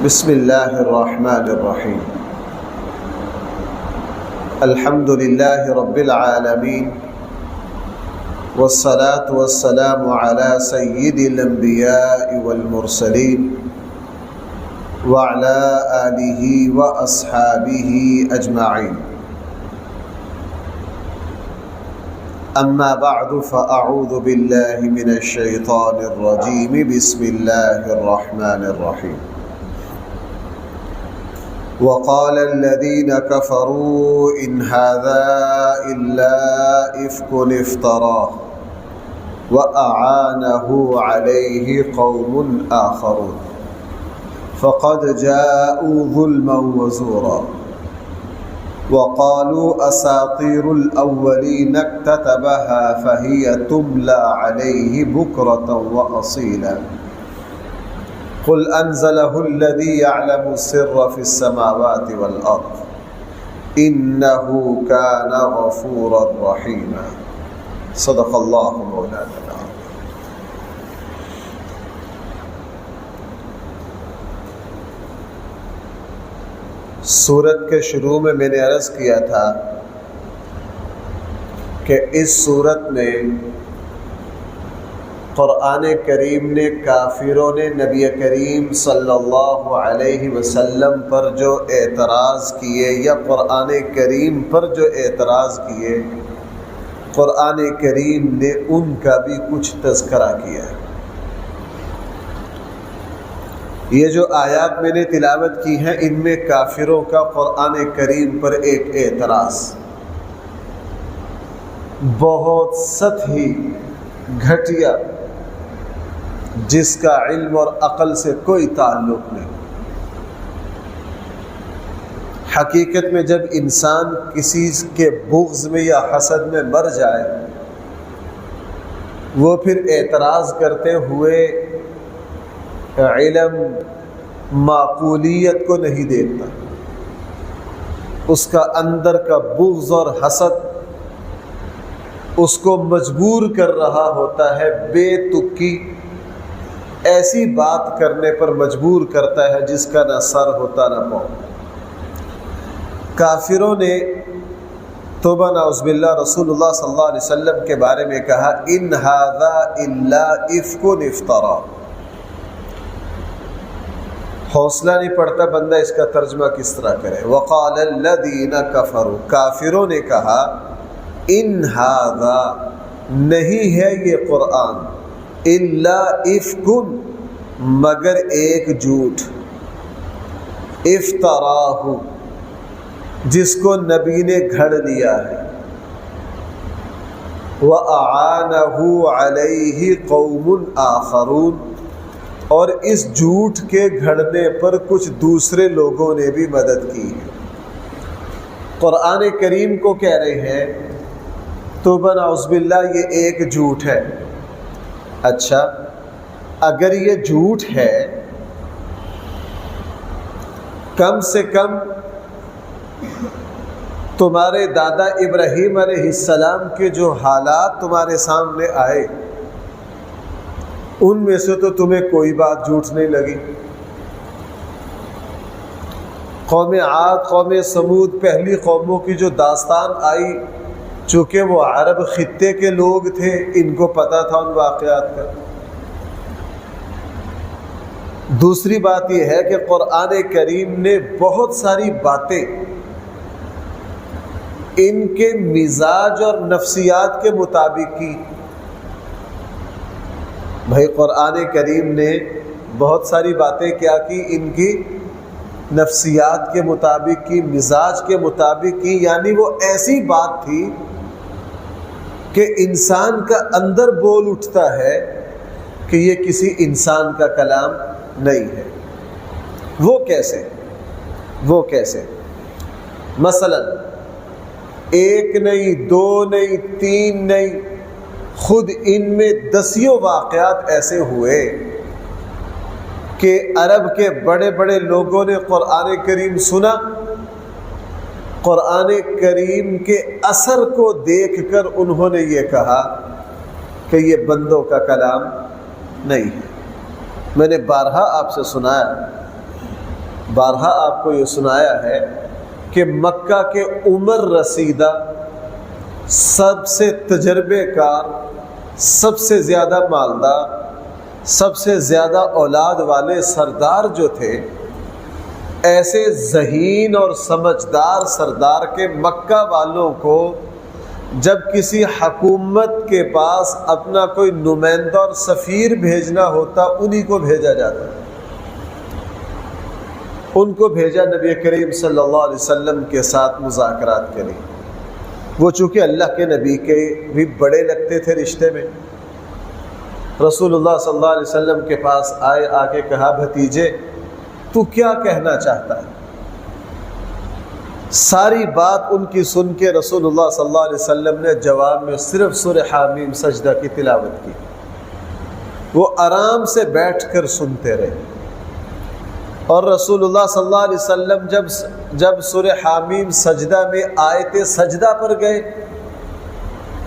بسم اللہ الرحمن الرحیم الحمد للہ رب العالمین والصلاة والسلام علی سید الانبیاء والمرسلین وعلی آلہ واصحابہ اجمعین اما بعد فاعوذ باللہ من الشیطان الرجیم بسم اللہ الرحمن الرحیم وقال الذين كفروا إن هذا إلا إفك افتراه وأعانه عليه قوم آخرون فقد جاءوا ظلما وزورا وقالوا أساطير الأولين اكتتبها فهي تملى عليه بكرة وأصيلا قل أنزله الذي يعلم السر في السماوات والأرض إنه كان غفورا رحيما صدق الله مولانا العظيم. سورت کے شروع میں نے عرض کیا تھا کہ اس سورت میں قرآن کریم نے کافروں نے نبی کریم صلی اللہ علیہ وسلم پر جو اعتراض کیے یا قرآن کریم پر جو اعتراض کیے، قرآن کریم نے ان کا بھی کچھ تذکرہ کیا ہے. یہ جو آیات میں نے تلاوت کی ہیں ان میں کافروں کا قرآن کریم پر ایک اعتراض بہت سطحی گھٹیا، جس کا علم اور عقل سے کوئی تعلق نہیں. حقیقت میں جب انسان کسی کے بغض میں یا حسد میں مر جائے، وہ پھر اعتراض کرتے ہوئے علم معقولیت کو نہیں دیکھتا. اس کا اندر کا بغض اور حسد اس کو مجبور کر رہا ہوتا ہے، بے تکی ایسی بات کرنے پر مجبور کرتا ہے جس کا نہ سر ہوتا نہ پاؤں. کافروں نے توبہ نعوذ باللہ رسول اللہ صلی اللہ علیہ وسلم کے بارے میں کہا ان ھذا الا افک افترا. حوصلہ نہیں پڑتا بندہ اس کا ترجمہ کس طرح کرے. وقال الذین کفروا، کافروں نے کہا ان ھذا، نہیں ہے یہ قرآن، الا افکن، مگر ایک جھوٹ، افتراہ، جس کو نبی نے گھڑ لیا ہے، وَأَعَانَهُ عَلَيْهِ قَوْمٌ آخَرُونَ، اور اس جھوٹ کے گھڑنے پر کچھ دوسرے لوگوں نے بھی مدد کی ہے. قرآن کریم کو کہہ رہے ہیں توبہ نعوذ باللہ یہ ایک جھوٹ ہے. اچھا، اگر یہ جھوٹ ہے، کم سے کم تمہارے دادا ابراہیم علیہ السلام کے جو حالات تمہارے سامنے آئے ان میں سے تو تمہیں کوئی بات جھوٹ نہیں لگی. قوم عاد، قوم سمود، پہلی قوموں کی جو داستان آئی، چونکہ وہ عرب خطے کے لوگ تھے، ان کو پتہ تھا ان واقعات کا. دوسری بات یہ ہے کہ قرآن کریم نے بہت ساری باتیں ان کے مزاج اور نفسیات کے مطابق کی. بھائی قرآن کریم نے بہت ساری باتیں کیا کی، ان کی نفسیات کے مطابق کی، مزاج کے مطابق کی. یعنی وہ ایسی بات تھی کہ انسان کا اندر بول اٹھتا ہے کہ یہ کسی انسان کا کلام نہیں ہے. وہ کیسے؟ مثلا ایک نہیں، دو نہیں، تین نہیں، خود ان میں دسیوں واقعات ایسے ہوئے کہ عرب کے بڑے بڑے لوگوں نے قرآن کریم سنا، قرآن کریم کے اثر کو دیکھ کر انہوں نے یہ کہا کہ یہ بندوں کا کلام نہیں ہے. میں نے بارہا آپ سے سنایا بارہا آپ کو یہ سنایا ہے کہ مکہ کے عمر رسیدہ سب سے تجربے کار، سب سے زیادہ مالدار، سب سے زیادہ اولاد والے سردار جو تھے، ایسے ذہین اور سمجھدار سردار کے مکہ والوں کو جب کسی حکومت کے پاس اپنا کوئی نمائندہ اور سفیر بھیجنا ہوتا انہی کو بھیجا جاتا، ان کو بھیجا نبی کریم صلی اللہ علیہ وسلم کے ساتھ مذاکرات کے لیے۔ وہ چونکہ اللہ کے نبی کے بھی بڑے لگتے تھے رشتے میں، رسول اللہ صلی اللہ علیہ وسلم کے پاس آئے، آ کے کہا بھتیجے تو کیا کہنا چاہتا ہے؟ ساری بات ان کی سن کے رسول اللہ صلی اللہ علیہ وسلم نے جواب میں صرف سورہ حامیم سجدہ کی تلاوت کی۔ وہ آرام سے بیٹھ کر سنتے رہے، اور رسول اللہ صلی اللہ علیہ وسلم جب سورہ حامیم سجدہ میں آیت سجدہ پر گئے،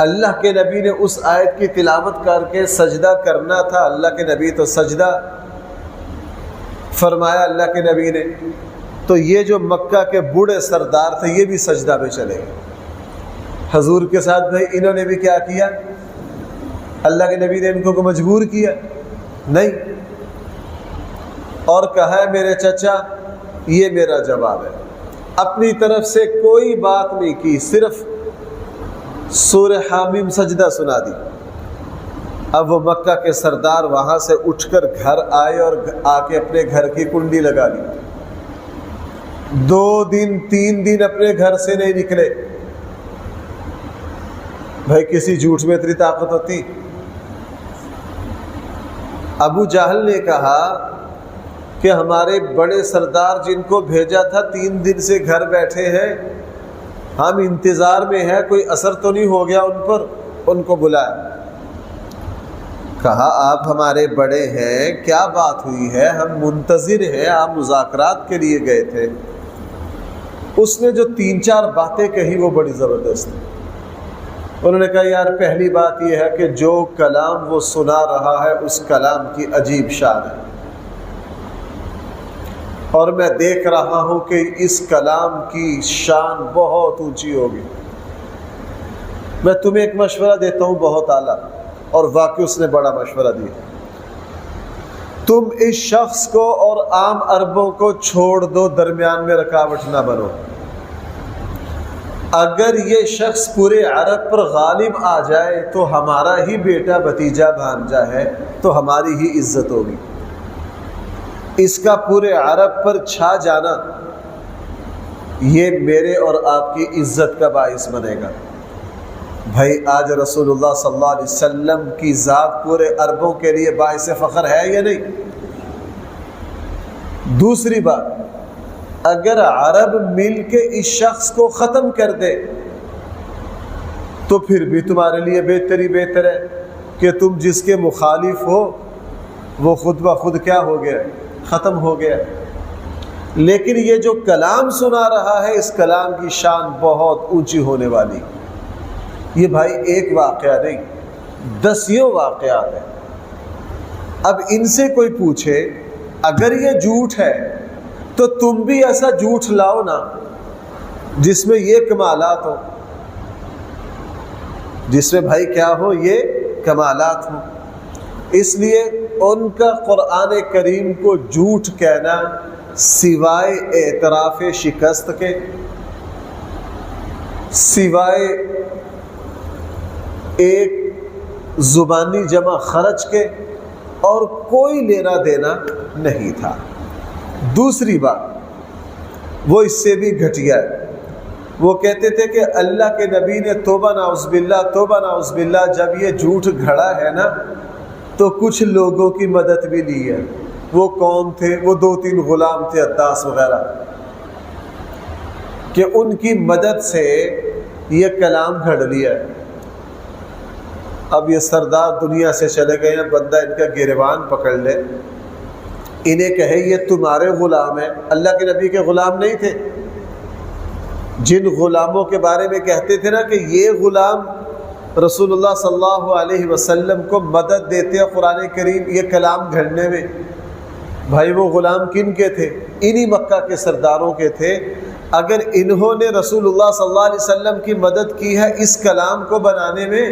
اللہ کے نبی نے اس آیت کی تلاوت کر کے سجدہ کرنا تھا، اللہ کے نبی تو سجدہ فرمایا اللہ کے نبی نے، تو یہ جو مکہ کے بوڑھے سردار تھے یہ بھی سجدہ میں چلے گئے حضور کے ساتھ۔ بھائی انہوں نے بھی کیا کیا؟ اللہ کے نبی نے ان کو مجبور کیا نہیں، اور کہا ہے میرے چچا یہ میرا جواب ہے، اپنی طرف سے کوئی بات نہیں کی، صرف سورہ حامیم سجدہ سنا دی۔ اب وہ مکہ کے سردار وہاں سے اٹھ کر گھر آئے اور آ کے اپنے گھر کی کنڈی لگا لی، 2 دن 3 دن اپنے گھر سے نہیں نکلے۔ بھائی کسی جھوٹ میں اتنی طاقت ہوتی؟ ابو جہل نے کہا کہ ہمارے بڑے سردار جن کو بھیجا تھا 3 دن سے گھر بیٹھے ہیں، ہم انتظار میں ہیں، کوئی اثر تو نہیں ہو گیا ان پر؟ ان کو بلایا، کہا آپ ہمارے بڑے ہیں، کیا بات ہوئی ہے؟ ہم منتظر ہیں، آپ مذاکرات کے لیے گئے تھے۔ اس نے جو 3-4 باتیں کہی وہ بڑی زبردست تھی۔ انہوں نے کہا یار پہلی بات یہ ہے کہ جو کلام وہ سنا رہا ہے اس کلام کی عجیب شان ہے، اور میں دیکھ رہا ہوں کہ اس کلام کی شان بہت اونچی ہوگی۔ میں تمہیں ایک مشورہ دیتا ہوں بہت اعلیٰ، اور واقعی اس نے بڑا مشورہ دیا۔ تم اس شخص کو اور عام عربوں کو چھوڑ دو، درمیان میں رکاوٹ نہ بنو۔ اگر یہ شخص پورے عرب پر غالب آ جائے تو ہمارا ہی بیٹا بھتیجا بھانجا ہے، تو ہماری ہی عزت ہوگی۔ اس کا پورے عرب پر چھا جانا یہ میرے اور آپ کی عزت کا باعث بنے گا۔ بھائی آج رسول اللہ صلی اللہ علیہ وسلم کی ذات پورے عربوں کے لیے باعث فخر ہے یا نہیں؟ دوسری بات، اگر عرب مل کے اس شخص کو ختم کر دے تو پھر بھی تمہارے لیے بہتر ہے کہ تم جس کے مخالف ہو وہ خود بخود کیا ہو گیا؟ ختم ہو گیا۔ لیکن یہ جو کلام سنا رہا ہے اس کلام کی شان بہت اونچی ہونے والی۔ یہ بھائی ایک واقعہ نہیں، 10 واقعات ہیں۔ اب ان سے کوئی پوچھے اگر یہ جھوٹ ہے تو تم بھی ایسا جھوٹ لاؤ نا جس میں یہ کمالات ہو، جس میں بھائی کیا ہو؟ یہ کمالات ہو۔ اس لیے ان کا قرآن کریم کو جھوٹ کہنا سوائے اعتراف شکست کے، سوائے ایک زبانی جمع خرچ کے اور کوئی لینا دینا نہیں تھا۔ دوسری بات وہ اس سے بھی گھٹیا ہے، وہ کہتے تھے کہ اللہ کے نبی نے توبہ نعوذ باللہ جب یہ جھوٹ گھڑا ہے نا تو کچھ لوگوں کی مدد بھی لی ہے۔ وہ کون تھے؟ وہ 2-3 غلام تھے عداس وغیرہ، کہ ان کی مدد سے یہ کلام گھڑ لیا ہے۔ اب یہ سردار دنیا سے چلے گئے ہیں، بندہ ان کا گریبان پکڑ لے، انہیں کہے یہ تمہارے غلام ہیں، اللہ کے نبی کے غلام نہیں تھے؟ جن غلاموں کے بارے میں کہتے تھے نا کہ یہ غلام رسول اللہ صلی اللہ علیہ وسلم کو مدد دیتے ہیں قرآن کریم یہ کلام گھڑنے میں، بھائی وہ غلام کن کے تھے؟ انہی مکہ کے سرداروں کے تھے، اگر انہوں نے رسول اللہ صلی اللہ علیہ وسلم کی مدد کی ہے اس کلام کو بنانے میں،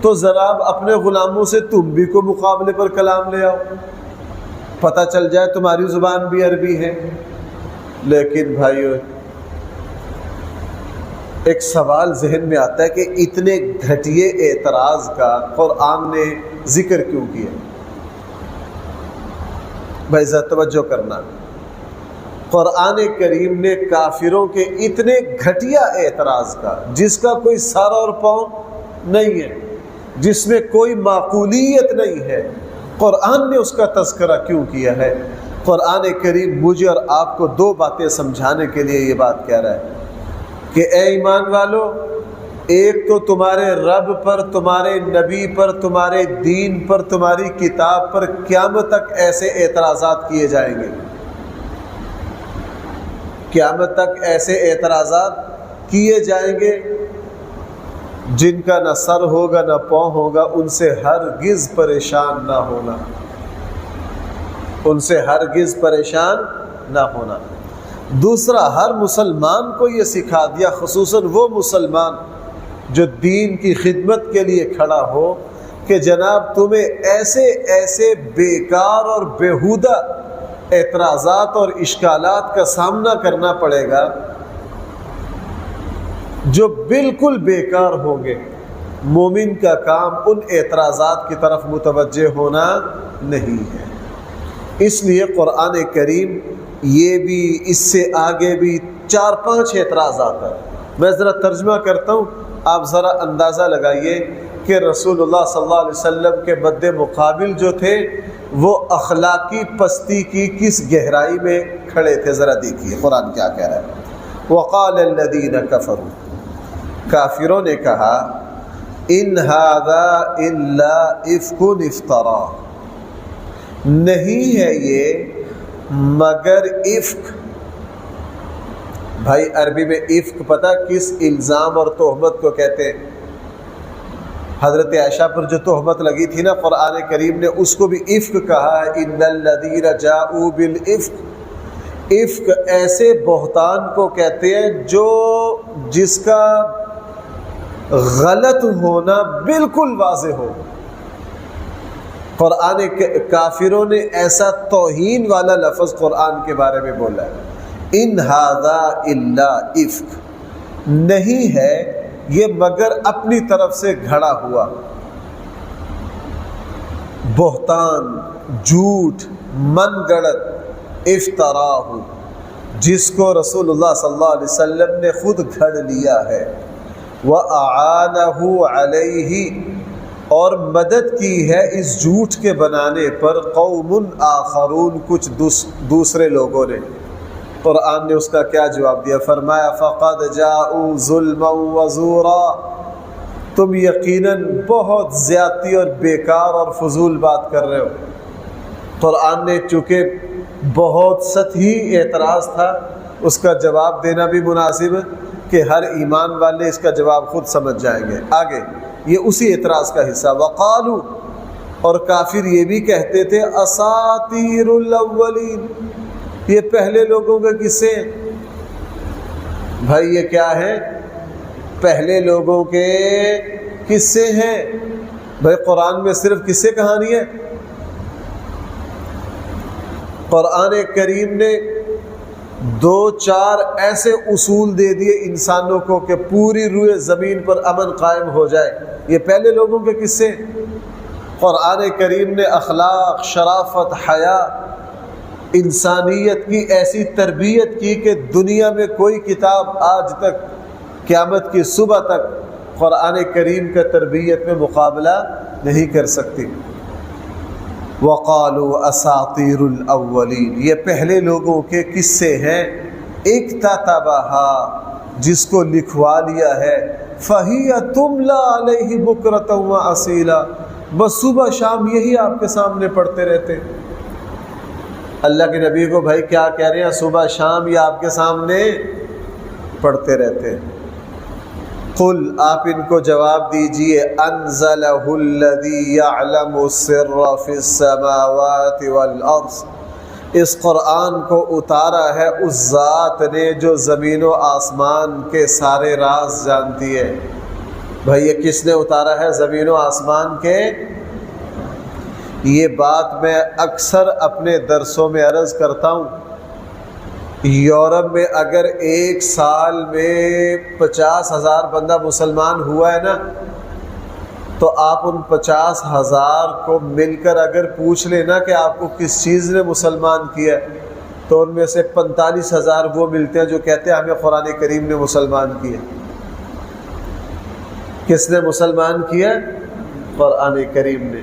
تو ذرا اپنے غلاموں سے تم بھی کو مقابلے پر کلام لے آؤ، پتہ چل جائے تمہاری زبان بھی عربی ہے۔ لیکن بھائیو، ایک سوال ذہن میں آتا ہے کہ اتنے گھٹیے اعتراض کا قرآن نے ذکر کیوں کیا؟ بھائی ذرا توجہ کرنا، قرآن کریم نے کافروں کے اتنے گھٹیا اعتراض کا، جس کا کوئی سر اور پاؤں نہیں ہے، جس میں کوئی معقولیت نہیں ہے، قرآن نے اس کا تذکرہ کیوں کیا ہے؟ قرآن کریم مجھے اور آپ کو دو باتیں سمجھانے کے لیے یہ بات کہہ رہا ہے کہ اے ایمان والو، ایک تو تمہارے رب پر، تمہارے نبی پر، تمہارے دین پر، تمہاری کتاب پر قیامت تک ایسے اعتراضات کیے جائیں گے، قیامت تک ایسے اعتراضات کیے جائیں گے جن کا نہ سر ہوگا نہ پاؤں ہوگا، ان سے ہرگز پریشان نہ ہونا، ان سے ہرگز پریشان نہ ہونا۔ دوسرا، ہر مسلمان کو یہ سکھا دیا، خصوصاً وہ مسلمان جو دین کی خدمت کے لیے کھڑا ہو، کہ جناب تمہیں ایسے ایسے بیکار اور بیہودہ اعتراضات اور اشکالات کا سامنا کرنا پڑے گا جو بالکل بیکار ہوں گے۔ مومن کا کام ان اعتراضات کی طرف متوجہ ہونا نہیں ہے۔ اس لیے قرآن کریم یہ بھی، اس سے آگے بھی 4-5 اعتراضات ہیں۔ میں ذرا ترجمہ کرتا ہوں، آپ ذرا اندازہ لگائیے کہ رسول اللہ صلی اللہ علیہ وسلم کے مد مقابل جو تھے وہ اخلاقی پستی کی کس گہرائی میں کھڑے تھے۔ ذرا دیکھیے قرآن کیا کہہ رہا ہے۔ وقال الذین کفروا، کافروں نے کہا، ان ھذا الا افک افترا، نہیں ہے یہ مگر افک۔ بھائی عربی میں افک پتہ کس الزام اور تہمت کو کہتے ہیں؟ حضرت عائشہ پر جو تہمت لگی تھی نا، قرآن کریم نے اس کو بھی افک کہا ہے۔ ان الذین جاءوا بالافک، افک ایسے بہتان کو کہتے ہیں جس کا غلط ہونا بالکل واضح ہو۔ قرآن کافروں نے ایسا توہین والا لفظ قرآن کے بارے میں بولا ہے، ان ھذا الا افک، نہیں ہے یہ مگر اپنی طرف سے گھڑا ہوا بہتان، جھوٹ، من گڑت، افتراہ، جس کو رسول اللہ صلی اللہ علیہ وسلم نے خود گھڑ لیا ہے۔ وَأَعَانَهُ عَلَيْهِ، اور مدد کی ہے اس جھوٹ کے بنانے پر، قوم آخرون، کچھ دوسرے لوگوں نے۔ قرآن نے اس کا کیا جواب دیا؟ فرمایا فقد جاءوا ظلما وزورا، تم یقیناً بہت زیادتی اور بیکار اور فضول بات کر رہے ہو۔ قرآن نے چونکہ بہت سطحی اعتراض تھا، اس کا جواب دینا بھی مناسب ہے کہ ہر ایمان والے اس کا جواب خود سمجھ جائیں گے۔ آگے یہ اسی اعتراض کا حصہ، وقالو، اور کافر یہ بھی کہتے تھے، اساطیر الاولین، یہ پہلے لوگوں کے قصے ہیں۔ بھائی یہ کیا ہے؟ پہلے لوگوں کے قصے ہیں۔ بھائی قرآن میں صرف قصے کہانی ہے؟ قرآن کریم نے 2-4 ایسے اصول دے دیے انسانوں کو کہ پوری روئے زمین پر امن قائم ہو جائے، یہ پہلے لوگوں کے قصے۔ قرآن کریم نے اخلاق، شرافت، حیا، انسانیت کی ایسی تربیت کی کہ دنیا میں کوئی کتاب آج تک، قیامت کی صبح تک، قرآن کریم کا تربیت میں مقابلہ نہیں کر سکتی۔ وقالوا اساطیر الاولین، یہ پہلے لوگوں کے قصے ہیں، اکتتبھا، جس کو لکھوا لیا ہے، فہی تملی علیہ بکرۃ واصیلا، بس صبح شام یہی آپ کے سامنے پڑھتے رہتے۔ اللہ کے نبی کو بھائی کیا کہہ رہے ہیں؟ صبح شام یہ آپ کے سامنے پڑھتے رہتے ہیں۔ قل، آپ ان کو جواب دیجئے، انزلہ الذی یعلم السر فی السماوات والارض، اس قرآن کو اتارا ہے اس ذات نے جو زمین و آسمان کے سارے راز جانتی ہے۔ بھائی یہ کس نے اتارا ہے زمین و آسمان کے؟ یہ بات میں اکثر اپنے درسوں میں عرض کرتا ہوں، یورپ میں اگر ایک سال میں 50,000 بندہ مسلمان ہوا ہے نا، تو آپ ان 50,000 کو مل کر اگر پوچھ لینا کہ آپ کو کس چیز نے مسلمان کیا، تو ان میں سے 45,000 وہ ملتے ہیں جو کہتے ہیں ہمیں قرآن کریم نے مسلمان کیا۔ کس نے مسلمان کیا؟ قرآن کریم نے۔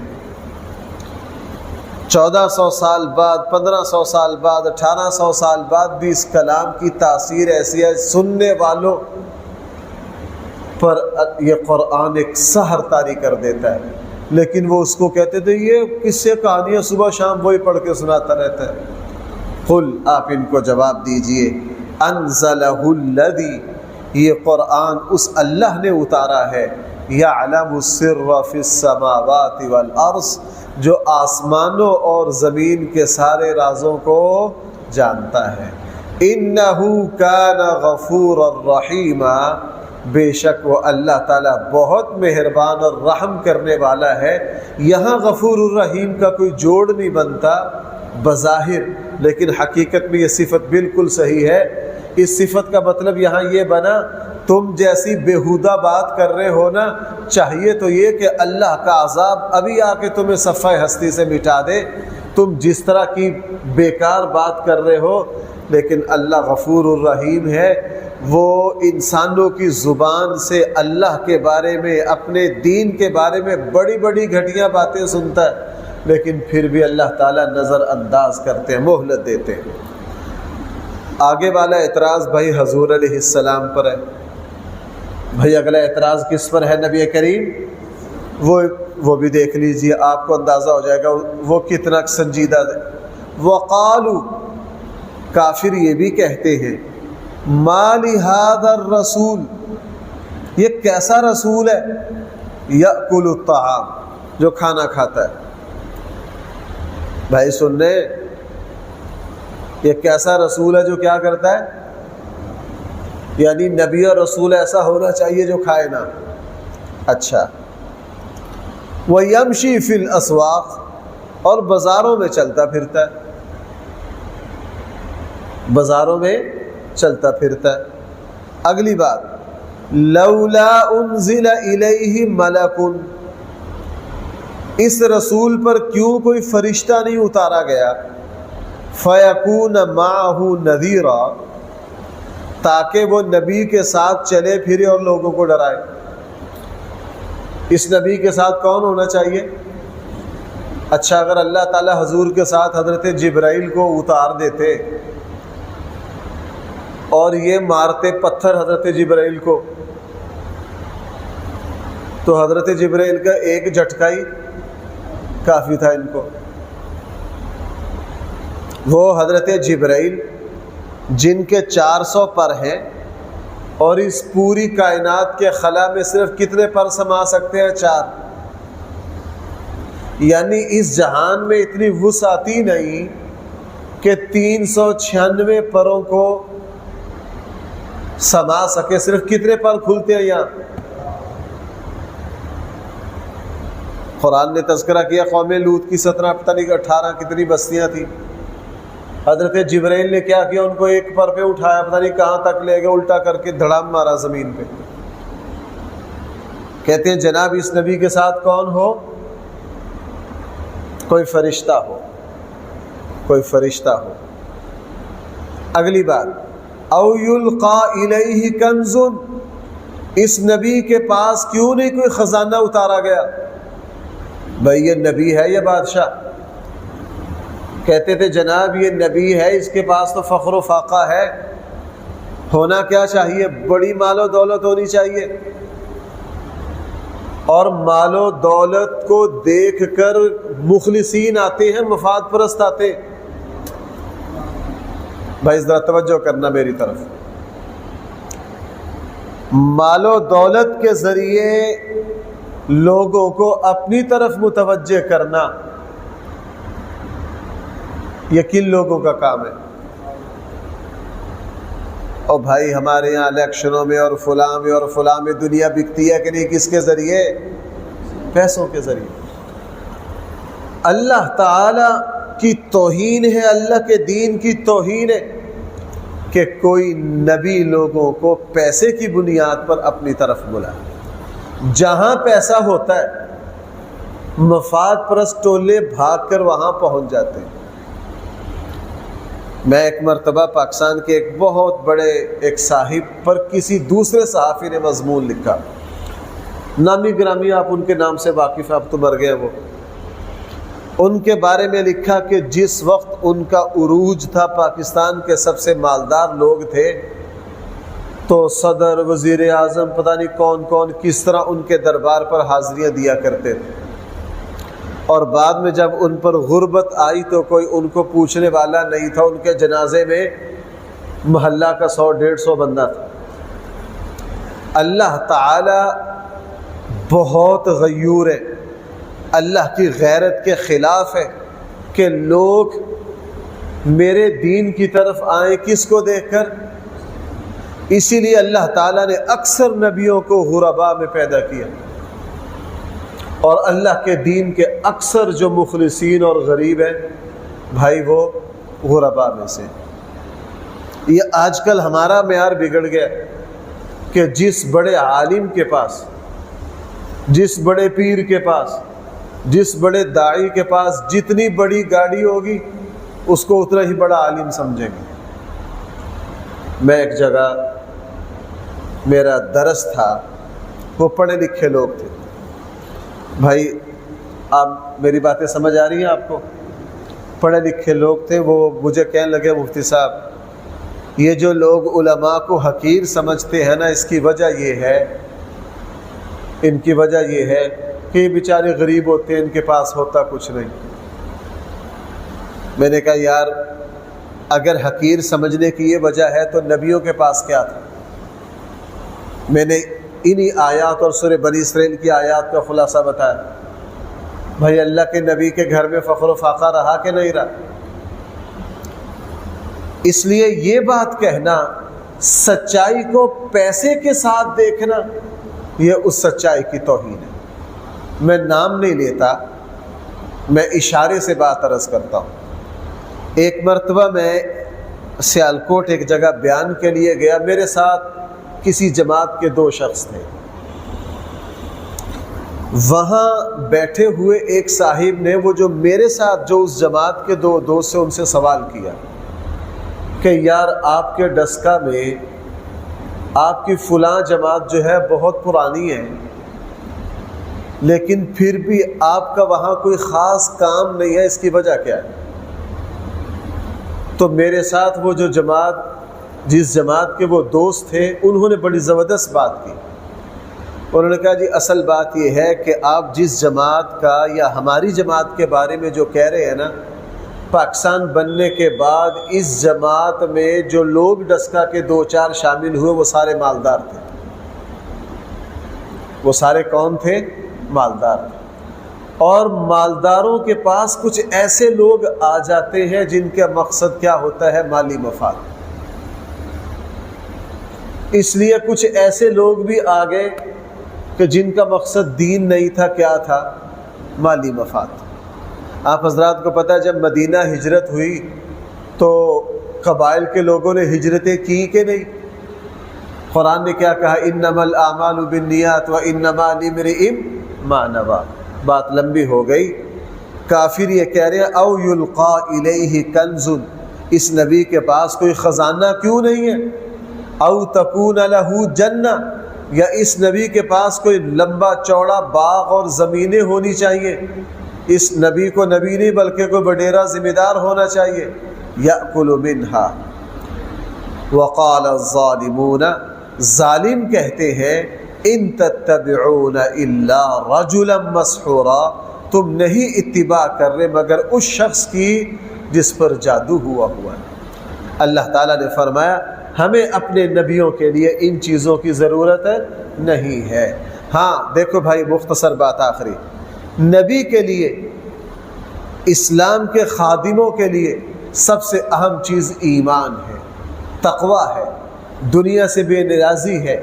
1400 سال بعد، 1500 سال بعد، 1800 سال بعد بھی اس کلام کی تاثیر ایسی ہے، سننے والوں پر یہ قرآن ایک سحر طاری کر دیتا ہے۔ لیکن وہ اس کو کہتے تھے یہ قصے کہانیاں صبح شام وہی پڑھ کے سناتا رہتا ہے۔ قل، آپ ان کو جواب دیجئے، انزلہ الذی، یہ قرآن اس اللہ نے اتارا ہے، یعلم السر فی السماوات والارض، جو آسمانوں اور زمین کے سارے رازوں کو جانتا ہے۔ انہ کان غفورا رحیما، بے شک وہ اللہ تعالیٰ بہت مہربان اور رحم کرنے والا ہے۔ یہاں غفور الرحیم کا کوئی جوڑ نہیں بنتا بظاہر، لیکن حقیقت میں یہ صفت بالکل صحیح ہے۔ اس صفت کا مطلب یہاں یہ بنا، تم جیسی بیہودہ بات کر رہے ہو نا، چاہیے تو یہ کہ اللہ کا عذاب ابھی آ کے تمہیں صفحہ ہستی سے مٹا دے۔ تم جس طرح کی بیکار بات کر رہے ہو، لیکن اللہ غفور الرحیم ہے، وہ انسانوں کی زبان سے اللہ کے بارے میں، اپنے دین کے بارے میں بڑی بڑی گھٹیا باتیں سنتا ہے، لیکن پھر بھی اللہ تعالیٰ نظر انداز کرتے ہیں، مہلت دیتے ہیں۔ آگے والا اعتراض بھائی حضور علیہ السلام پر ہے۔ بھائی اگلا اعتراض کس پر ہے نبی کریم؟ وہ بھی دیکھ لیجئے، آپ کو اندازہ ہو جائے گا وہ کتنا سنجیدہ ہے۔ وقالو، کافر یہ بھی کہتے ہیں، ما لہذا الرسول، یہ کیسا رسول ہے، یأکل الطعام، جو کھانا کھاتا ہے۔ بھائی سن رہے، یہ کیسا رسول ہے جو کیا کرتا ہے؟ یعنی نبی اور رسول ایسا ہونا چاہیے جو کھائے نا۔ اچھا، وَيَمْشِي فِي الْأَسْوَاقِ، اور بازاروں میں چلتا پھرتا ہے، بازاروں میں چلتا پھرتا ہے۔ اگلی بات، لولا انزل الیہ ملک، اس رسول پر کیوں کوئی فرشتہ نہیں اتارا گیا، فیکون معہ نذیرا، تاکہ وہ نبی کے ساتھ چلے پھرے اور لوگوں کو ڈرائے۔ اس نبی کے ساتھ کون ہونا چاہیے؟ اچھا، اگر اللہ تعالیٰ حضور کے ساتھ حضرت جبرائیل کو اتار دیتے اور یہ مارتے پتھر حضرت جبرائیل کو، تو حضرت جبرائیل کا ایک جھٹکا ہی کافی تھا ان کو۔ وہ حضرت جبرائیل جن کے 400 پر ہیں، اور اس پوری کائنات کے خلا میں صرف کتنے پر سما سکتے ہیں؟ 4۔ یعنی اس جہان میں اتنی وسعتی نہیں کہ 396 پروں کو سما سکے۔ صرف کتنے پر کھلتے ہیں یہاں؟ قرآن نے تذکرہ کیا قوم لوط کی 17 پتہ نہیں 18 کتنی بستیاں تھیں۔ حضرت جبرائیل نے کیا کیا؟ ان کو ایک پر پہ اٹھایا، پتہ نہیں کہاں تک لے گئے، الٹا کر کے دھڑام مارا زمین پہ۔ کہتے ہیں جناب اس نبی کے ساتھ کون ہو؟ کوئی فرشتہ ہو، کوئی فرشتہ ہو۔ اگلی بات، او یلقا الیہ کنز، اس نبی کے پاس کیوں نہیں کوئی خزانہ اتارا گیا؟ بھائی یہ نبی ہے یا بادشاہ؟ کہتے تھے جناب یہ نبی ہے، اس کے پاس تو فخر و فاقہ ہے، ہونا کیا چاہیے؟ بڑی مال و دولت ہونی چاہیے۔ اور مال و دولت کو دیکھ کر مخلصین آتے ہیں، مفاد پرست آتے۔ بھائی ذرا توجہ کرنا میری طرف، مال و دولت کے ذریعے لوگوں کو اپنی طرف متوجہ کرنا یہ کن لوگوں کا کام ہے؟ اور بھائی ہمارے یہاں الیکشنوں میں اور فلاں میں دنیا بکتی ہے کہ نہیں؟ کس کے ذریعے؟ پیسوں کے ذریعے۔ اللہ تعالی کی توہین ہے، اللہ کے دین کی توہین ہے کہ کوئی نبی لوگوں کو پیسے کی بنیاد پر اپنی طرف بلائے۔ جہاں پیسہ ہوتا ہے مفاد پرست ٹولے بھاگ کر وہاں پہنچ جاتے ہیں۔ میں ایک مرتبہ پاکستان کے ایک بہت بڑے ایک صاحب پر کسی دوسرے صحافی نے مضمون لکھا، نامی گرامی، آپ ان کے نام سے واقف ہیں، اب تو مر گئے وہ۔ ان کے بارے میں لکھا کہ جس وقت ان کا عروج تھا، پاکستان کے سب سے مالدار لوگ تھے، تو صدر، وزیر اعظم، پتہ نہیں کون کون کس طرح ان کے دربار پر حاضریاں دیا کرتے تھے، اور بعد میں جب ان پر غربت آئی تو کوئی ان کو پوچھنے والا نہیں تھا۔ ان کے جنازے میں محلہ کا 100-150 بندہ تھا۔ اللہ تعالی بہت غیور ہے، اللہ کی غیرت کے خلاف ہے کہ لوگ میرے دین کی طرف آئیں، کس کو دیکھ کر؟ اسی لیے اللہ تعالیٰ نے اکثر نبیوں کو غرباء میں پیدا کیا، اور اللہ کے دین کے اکثر جو مخلصین اور غریب ہیں بھائی وہ غرباء میں سے۔ یہ آج کل ہمارا معیار بگڑ گیا کہ جس بڑے عالم کے پاس، جس بڑے پیر کے پاس، جس بڑے داعی کے پاس جتنی بڑی گاڑی ہوگی اس کو اتنا ہی بڑا عالم سمجھیں گے۔ میں ایک جگہ میرا درس تھا، وہ پڑھے لکھے لوگ تھے۔ بھائی آپ میری باتیں سمجھ آ رہی ہیں آپ کو؟ پڑھے لکھے لوگ تھے، وہ مجھے کہنے لگے مفتی صاحب یہ جو لوگ علماء کو حقیر سمجھتے ہیں نا، اس کی وجہ یہ ہے، ان کی وجہ یہ ہے کہ یہ بیچارے غریب ہوتے ہیں، ان کے پاس ہوتا کچھ نہیں۔ میں نے کہا یار اگر حقیر سمجھنے کی یہ وجہ ہے تو نبیوں کے پاس کیا تھا؟ میں نے انہی آیات اور سورہ بنی اسرائیل کی آیات کا خلاصہ بتایا۔ بھائی اللہ کے نبی کے گھر میں فخر و فاقہ رہا کہ نہیں رہا؟ اس لیے یہ بات کہنا، سچائی کو پیسے کے ساتھ دیکھنا، یہ اس سچائی کی توہین ہے۔ میں نام نہیں لیتا، میں اشارے سے بات عرض کرتا ہوں۔ ایک مرتبہ میں سیالکوٹ ایک جگہ بیان کے لیے گیا، میرے ساتھ کسی جماعت کے 2 شخص تھے۔ وہاں بیٹھے ہوئے ایک صاحب نے، وہ جو میرے ساتھ جو اس جماعت کے 2 دوست سے، ان سے سوال کیا کہ یار آپ کے ڈسکا میں آپ کی فلاں جماعت جو ہے بہت پرانی ہے، لیکن پھر بھی آپ کا وہاں کوئی خاص کام نہیں ہے، اس کی وجہ کیا ہے؟ تو میرے ساتھ وہ جو جماعت، جس جماعت کے وہ دوست تھے، انہوں نے بڑی زبردست بات کی۔ انہوں نے کہا جی اصل بات یہ ہے کہ آپ جس جماعت کا یا ہماری جماعت کے بارے میں جو کہہ رہے ہیں نا، پاکستان بننے کے بعد اس جماعت میں جو لوگ ڈسکا کے 2-4 شامل ہوئے وہ سارے مالدار تھے۔ وہ سارے کون تھے؟ مالدار تھے۔ اور مالداروں کے پاس کچھ ایسے لوگ آ جاتے ہیں جن کا مقصد کیا ہوتا ہے؟ مالی مفاد۔ اس لیے کچھ ایسے لوگ بھی آ گئے کہ جن کا مقصد دین نہیں تھا، کیا تھا؟ مالی مفاد۔ آپ حضرات کو پتہ ہے جب مدینہ ہجرت ہوئی تو قبائل کے لوگوں نے ہجرتیں کی کہ نہیں؟ قرآن نے کیا کہا؟ انما الاعمال بالنیات وانما لامرئ ما نوى۔ بات لمبی ہو گئی۔ کافر یہ کہہ رہے ہیں او یلقى الیہ کنز، اس نبی کے پاس کوئی خزانہ کیوں نہیں ہے؟ او تکون لہ جنہ، یا اس نبی کے پاس کوئی لمبا چوڑا باغ اور زمینیں ہونی چاہیے۔ اس نبی کو نبی نہیں بلکہ کوئی وڈیرا ذمہ دار ہونا چاہیے۔ یأکل منہا وقال الظالمون، ظالم کہتے ہیں ان تتبعون الا رجلا مسحورا، تم نہیں اتباع کر رہے مگر اس شخص کی جس پر جادو ہوا ہے۔ اللہ تعالیٰ نے فرمایا ہمیں اپنے نبیوں کے لیے ان چیزوں کی ضرورت نہیں ہے۔ ہاں دیکھو بھائی، مختصر بات آخری، نبی کے لیے، اسلام کے خادموں کے لیے سب سے اہم چیز ایمان ہے، تقویٰ ہے، دنیا سے بے نیازی ہے،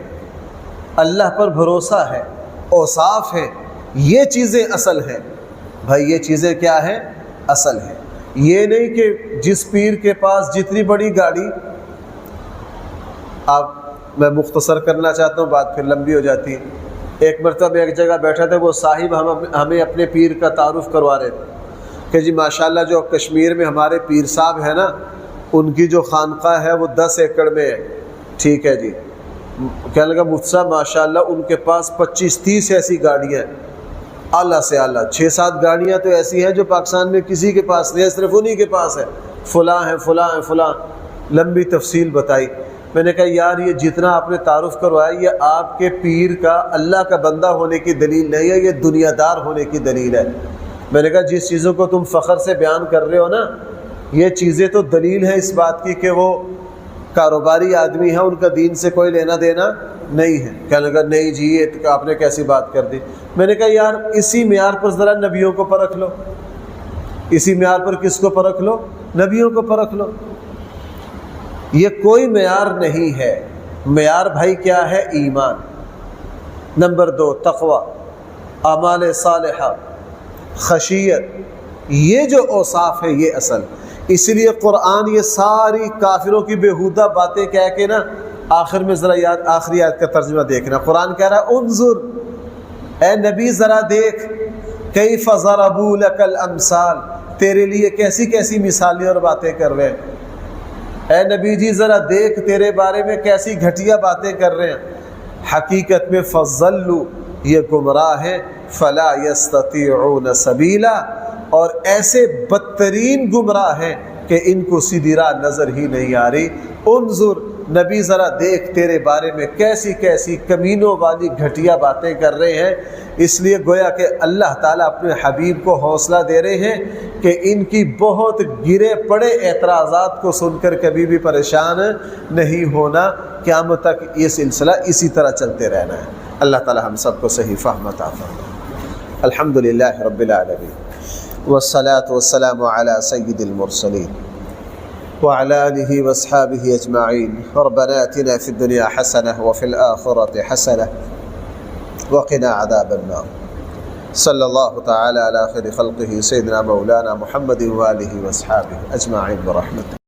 اللہ پر بھروسہ ہے، اوصاف ہے، یہ چیزیں اصل ہیں بھائی، یہ چیزیں کیا ہیں؟ اصل ہیں۔ یہ نہیں کہ جس پیر کے پاس جتنی بڑی گاڑی، میں مختصر کرنا چاہتا ہوں، بات پھر لمبی ہو جاتی ہے۔ ایک مرتبہ ایک جگہ بیٹھا تھا، وہ صاحب ہمیں اپنے پیر کا تعارف کروا رہے تھے کہ جی ماشاءاللہ جو کشمیر میں ہمارے پیر صاحب ہیں نا، ان کی جو خانقاہ ہے وہ 10 ایکڑ میں ہے۔ ٹھیک ہے جی، کہنے لگا مفتی صاحب ماشاءاللہ ان کے پاس 25-30 ایسی گاڑیاں ہیں، اعلیٰ سے اعلیٰ 6-7 گاڑیاں تو ایسی ہیں جو پاکستان میں کسی کے پاس نہیں ہے، صرف انہی کے پاس ہے، فلاں ہیں فلاں ہیں فلاں، لمبی تفصیل بتائی۔ میں نے کہا یار یہ جتنا آپ نے تعارف کروایا یہ آپ کے پیر کا اللہ کا بندہ ہونے کی دلیل نہیں ہے، یہ دنیا دار ہونے کی دلیل ہے۔ میں نے کہا جس چیزوں کو تم فخر سے بیان کر رہے ہو نا، یہ چیزیں تو دلیل ہے اس بات کی کہ وہ کاروباری آدمی ہیں، ان کا دین سے کوئی لینا دینا نہیں ہے۔ کہنے لگا نہیں جی یہ آپ نے کیسی بات کر دی۔ میں نے کہا یار اسی معیار پر ذرا نبیوں کو پرکھ لو، اسی معیار پر کس کو پرکھ لو؟ نبیوں کو پرکھ لو۔ یہ کوئی معیار نہیں ہے، معیار بھائی کیا ہے؟ ایمان۔ نمبر 2 تقوی، اعمال صالحہ، خشیت، یہ جو اوصاف ہے یہ اصل۔ اس لیے قرآن یہ ساری کافروں کی بیہودہ باتیں کہہ کے نا آخر میں ذرا آخری آیت کا ترجمہ دیکھنا، قرآن کہہ رہا ہے انظر، اے نبی ذرا دیکھ، کیف ضربوا لک الامثال، تیرے لیے کیسی کیسی مثالیں اور باتیں کر رہے ہیں۔ اے نبی جی ذرا دیکھ تیرے بارے میں کیسی گھٹیا باتیں کر رہے ہیں۔ حقیقت میں فضلوا، یہ گمراہ ہیں، فلا یستطیعون سبیلا، اور ایسے بدترین گمراہ ہیں کہ ان کو سیدھی راہ نظر ہی نہیں آ رہی۔ انظر، نبی ذرا دیکھ تیرے بارے میں کیسی کیسی کمینوں والی گھٹیا باتیں کر رہے ہیں۔ اس لیے گویا کہ اللہ تعالیٰ اپنے حبیب کو حوصلہ دے رہے ہیں کہ ان کی بہت گرے پڑے اعتراضات کو سن کر کبھی بھی پریشان نہیں ہونا، قیامت تک یہ سلسلہ اسی طرح چلتے رہنا ہے۔ اللہ تعالیٰ ہم سب کو صحیح فہم عطا فرمائے۔ الحمدللہ رب العالمین، والصلاة والسلام على سید المرسلین وعلى آلہ واصحابہ اجمعین۔ ربنا آتنا فی الدنیا حسنہ وفی الآخرۃ حسنہ وقنا عذاب النار۔ صلی اللہ تعالی علی خیر خلقہ سیدنا مولانا محمد وآلہ واصحابہ اجمعین برحمتہ۔